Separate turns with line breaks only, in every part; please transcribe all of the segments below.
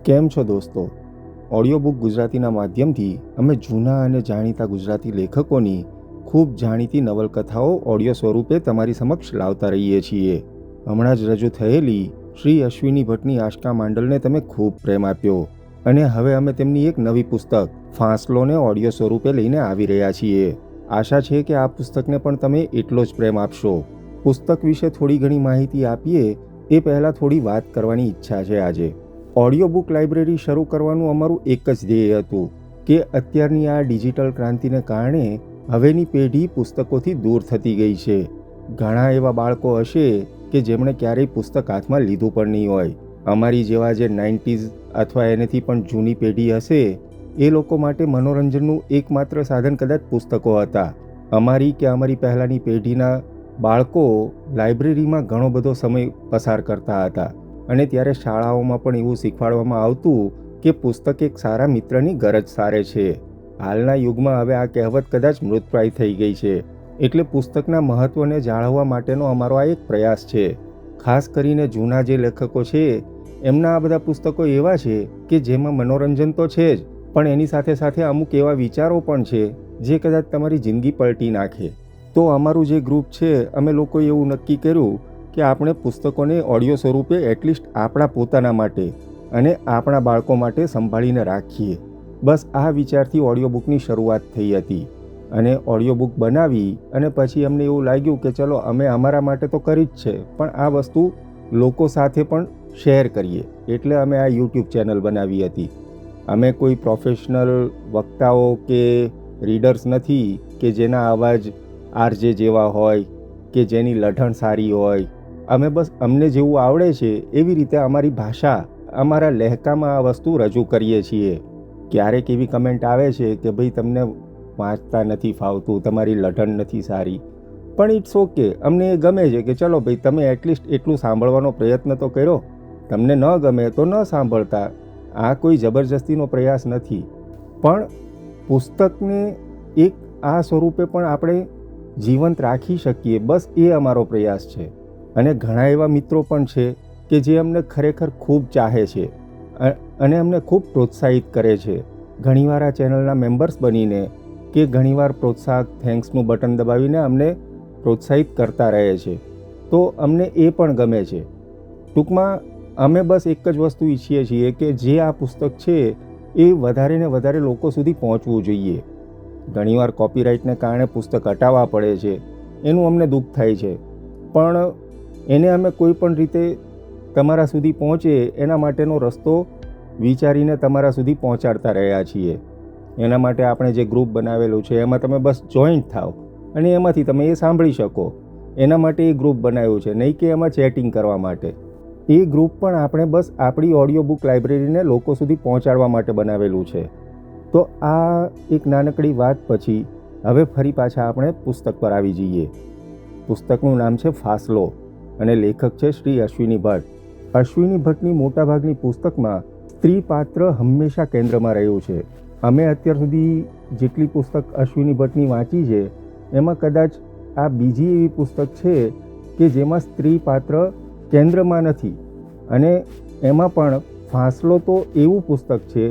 કેમ છો દોસ્તો? ઓડિયો બુક ગુજરાતીના માધ્યમથી અમે જૂના અને જાણીતા ગુજરાતી લેખકોની ખૂબ જાણીતી નવલકથાઓ ઓડિયો સ્વરૂપે તમારી સમક્ષ લાવતા રહીએ છીએ. હમણાં જ રજૂ થયેલી શ્રી અશ્વિની ભટ્ટની આશકા માંડલને તમે ખૂબ પ્રેમ આપ્યો અને હવે અમે તેમની એક નવી પુસ્તક ફાંસલોને ઓડિયો સ્વરૂપે લઈને આવી રહ્યા છીએ. આશા છે કે આ પુસ્તકને પણ તમે એટલો જ પ્રેમ આપશો. પુસ્તક વિશે થોડી ઘણી માહિતી આપીએ એ પહેલાં થોડી વાત કરવાની ઈચ્છા છે આજે. ઓડિયો બુક લાઇબ્રેરી શરૂ કરવાનું અમારું એક જ ધ્યેય હતું કે અત્યારની આ ડિજિટલ ક્રાંતિને કારણે હવેની પેઢી પુસ્તકોથી દૂર થતી ગઈ છે. ઘણા એવા બાળકો હશે કે જેમણે ક્યારેય પુસ્તક હાથમાં લીધું પણ નહીં હોય. અમારી જેવા જે 90s અથવા એનાથી પણ જૂની પેઢી હશે એ લોકો માટે મનોરંજનનું એકમાત્ર સાધન કદાચ પુસ્તકો હતા. અમારી કે અમારી પહેલાંની પેઢીના બાળકો લાઇબ્રેરીમાં ઘણો બધો સમય પસાર કરતા હતા અને ત્યારે શાળાઓમાં પણ એવું શીખવાડવામાં આવતું કે પુસ્તક એક સારા મિત્રની ગરજ સારે છે. હાલના યુગમાં હવે આ કહેવત કદાચ મૃતપ્રાય થઈ ગઈ છે. એટલે પુસ્તકના મહત્ત્વને જાળવવા માટેનો અમારો આ એક પ્રયાસ છે. ખાસ કરીને જૂના જે લેખકો છે એમના આ બધા પુસ્તકો એવા છે કે જેમાં મનોરંજન તો છે જ, પણ એની સાથે સાથે અમુક એવા વિચારો પણ છે જે કદાચ તમારી જિંદગી પલટી નાખે. તો અમારું જે ગ્રુપ છે અમે લોકોએ એવું નક્કી કર્યું કે આપણે પુસ્તકોને ઓડિયો સ્વરૂપે એટલીસ્ટ આપણા પોતાના માટે અને આપણા બાળકો માટે સંભાળીને રાખીએ. બસ આ વિચારથી ઓડિયો બુકની શરૂઆત થઈ હતી અને ઓડિયો બુક બનાવી અને પછી અમને એવું લાગ્યું કે ચલો અમે અમારા માટે તો કરી જ છે, પણ આ વસ્તુ લોકો સાથે પણ શેર કરીએ. એટલે અમે આ યુટ્યુબ ચેનલ બનાવી હતી. અમે કોઈ પ્રોફેશનલ વક્તાઓ કે રીડર્સ નથી કે જેના અવાજ આરજે જેવા હોય કે જેની લઢણ સારી હોય. અમે બસ અમને જેવું આવડે છે એવી રીતે અમારી ભાષા, અમારા લહેકામાં આ વસ્તુ રજૂ કરીએ છીએ. ક્યારેક એવી કમેન્ટ આવે છે કે ભાઈ તમને વાંચતા નથી ફાવતું, તમારી લઢણ નથી સારી, પણ ઇટ્સ ઓકે. અમને એ ગમે છે કે ચલો ભાઈ તમે એટલીસ્ટ એટલું સાંભળવાનો પ્રયત્ન તો કર્યો. તમને ન ગમે તો ન સાંભળતા. આ કોઈ જબરજસ્તીનો પ્રયાસ નથી, પણ પુસ્તકને એક આ સ્વરૂપે પણ આપણે જીવંત રાખી શકીએ, બસ એ અમારો પ્રયાસ છે. અને ઘણા એવા મિત્રો પણ છે કે જે અમને ખરેખર ખૂબ ચાહે છે અને અમને ખૂબ પ્રોત્સાહિત કરે છે. ઘણીવાર આ ચેનલના મેમ્બર્સ બનીને કે ઘણીવાર પ્રોત્સાહક થેન્ક્સનું બટન દબાવીને અમને પ્રોત્સાહિત કરતા રહે છે. તો અમને એ પણ ગમે છે. ટૂંકમાં અમે બસ એક જ વસ્તુ ઈચ્છીએ છીએ કે જે આ પુસ્તક છે એ વધારે ને વધારે લોકો સુધી પહોંચવું જોઈએ. ઘણીવાર કોપીરાઇટને કારણે પુસ્તક હટાવવા પડે છે, એનું અમને દુઃખ થાય છે, પણ એને અમે કોઈ પણ રીતે તમારા સુધી પહોંચે એના માટેનો રસ્તો વિચારીને તમારા સુધી પહોંચાડતા રહ્યા છીએ. એના માટે આપણે જે ગ્રુપ બનાવેલું છે એમાં તમે બસ જોઈન્ટ થાઓ અને એમાંથી તમે એ સાંભળી શકો. એના માટે એ ગ્રુપ બનાવ્યું છે, નહીં કે એમાં ચેટિંગ કરવા માટે. એ ગ્રુપ પણ આપણે બસ આપણી ઓડિયો બુક લાઇબ્રેરીને લોકો સુધી પહોંચાડવા માટે બનાવેલું છે. તો આ એક નાનકડી વાત પછી હવે ફરી પાછા આપણે પુસ્તક પર આવી જઈએ. પુસ્તકનું નામ છે ફાંસલો અને લેખક છે શ્રી અશ્વિની ભટ્ટ. અશ્વિની ભટ્ટની મોટાભાગની પુસ્તકમાં સ્ત્રી પાત્ર હંમેશા કેન્દ્રમાં રહ્યું છે. અમે અત્યાર સુધી જેટલી પુસ્તક અશ્વિની ભટ્ટની વાંચી છે એમાં કદાચ આ બીજી એવી પુસ્તક છે કે જેમાં સ્ત્રી પાત્ર કેન્દ્રમાં નથી. અને એમાં પણ ફાંસલો તો એવું પુસ્તક છે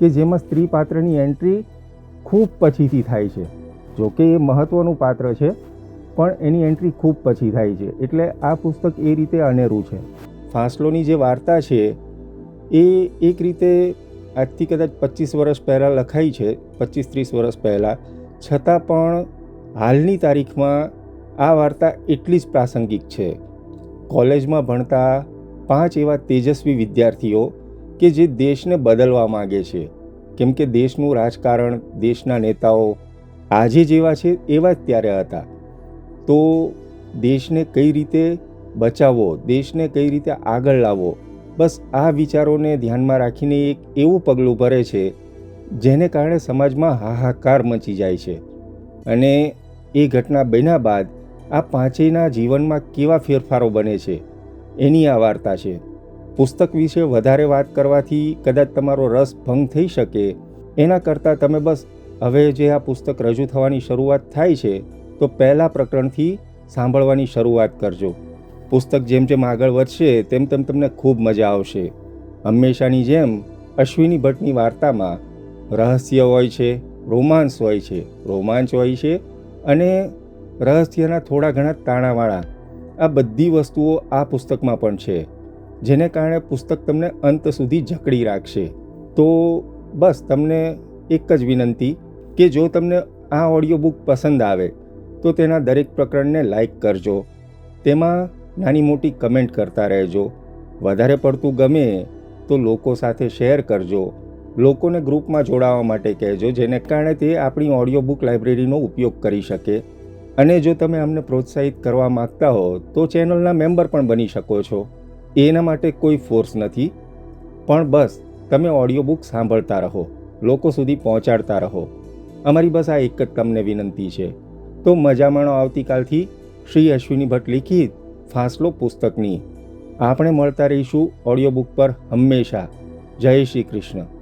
કે જેમાં સ્ત્રી પાત્રની એન્ટ્રી ખૂબ પછીથી થાય છે. જોકે એ મહત્ત્વનું પાત્ર છે પણ એની એન્ટ્રી ખૂબ પછી થાય છે. એટલે આ પુસ્તક એ રીતે અનેરું છે. ફાંસલોની જે વાર્તા છે એ એક રીતે આજથી કદાચ 25 વર્ષ પહેલાં લખાઈ છે, 25-30 વર્ષ પહેલાં, છતાં પણ હાલની તારીખમાં આ વાર્તા એટલી જ પ્રાસંગિક છે. કોલેજમાં ભણતા 5 એવા તેજસ્વી વિદ્યાર્થીઓ કે જે દેશને બદલવા માગે છે, કેમ કે દેશનું રાજકારણ, દેશના નેતાઓ આજે જેવા છે એવા જ ત્યારે હતા. તો દેશને કઈ રીતે બચાવવો, દેશને કઈ રીતે આગળ લાવવો, બસ આ વિચારોને ધ્યાનમાં રાખીને એક એવું પગલું ભરે છે જેને કારણે સમાજમાં હાહાકાર મચી જાય છે. અને એ ઘટના બન્યા બાદ આ પાંચેયના જીવનમાં કેવા ફેરફારો બને છે એની આ વાર્તા છે. પુસ્તક વિશે વધારે વાત કરવાથી કદાચ તમારો રસ ભંગ થઈ શકે. એના કરતાં તમે બસ હવે જે આ પુસ્તક રજૂ થવાની શરૂઆત થાય છે તો પહેલાં પ્રકરણથી સાંભળવાની શરૂઆત કરજો. પુસ્તક જેમ જેમ આગળ વધશે તેમ તેમ તમને ખૂબ મજા આવશે. હંમેશાની જેમ અશ્વિની ભટ્ટની વાર્તામાં રહસ્ય હોય છે, રોમાંસ હોય છે અને રહસ્યના થોડા ઘણા તાણાવાળા આ બધી વસ્તુઓ આ પુસ્તકમાં પણ છે, જેને કારણે પુસ્તક તમને અંત સુધી જકડી રાખશે. તો બસ તમને એક જ વિનંતી કે જો તમને આ ઓડિયો બુક પસંદ આવે તો તેના દરેક પ્રકરણને લાઈક કરજો, તેમાં નાની મોટી કમેન્ટ કરતા રહેજો. વધારે પડતું ગમે તો લોકો સાથે શેર કરજો, લોકોને ગ્રુપમાં જોડાવા માટે કહેજો, જેને કારણે તે આપણી ઓડિયો બુક લાઇબ્રેરીનો ઉપયોગ કરી શકે. અને જો તમે અમને પ્રોત્સાહિત કરવા માગતા હો તો ચેનલના મેમ્બર પણ બની શકો છો. એના માટે કોઈ ફોર્સ નથી, પણ બસ તમે ઓડિયો બુક સાંભળતા રહો, લોકો સુધી પહોંચાડતા રહો. અમારી બસ આ એક જ તમને વિનંતી છે. તો મજા માણો આવતીકાલથી શ્રી અશ્વિની ભટ્ટ લિખિત ફાસલો પુસ્તકની. આપણે મળતા રહીશું ઓડિયો બુક પર હંમેશા. જય શ્રી કૃષ્ણ.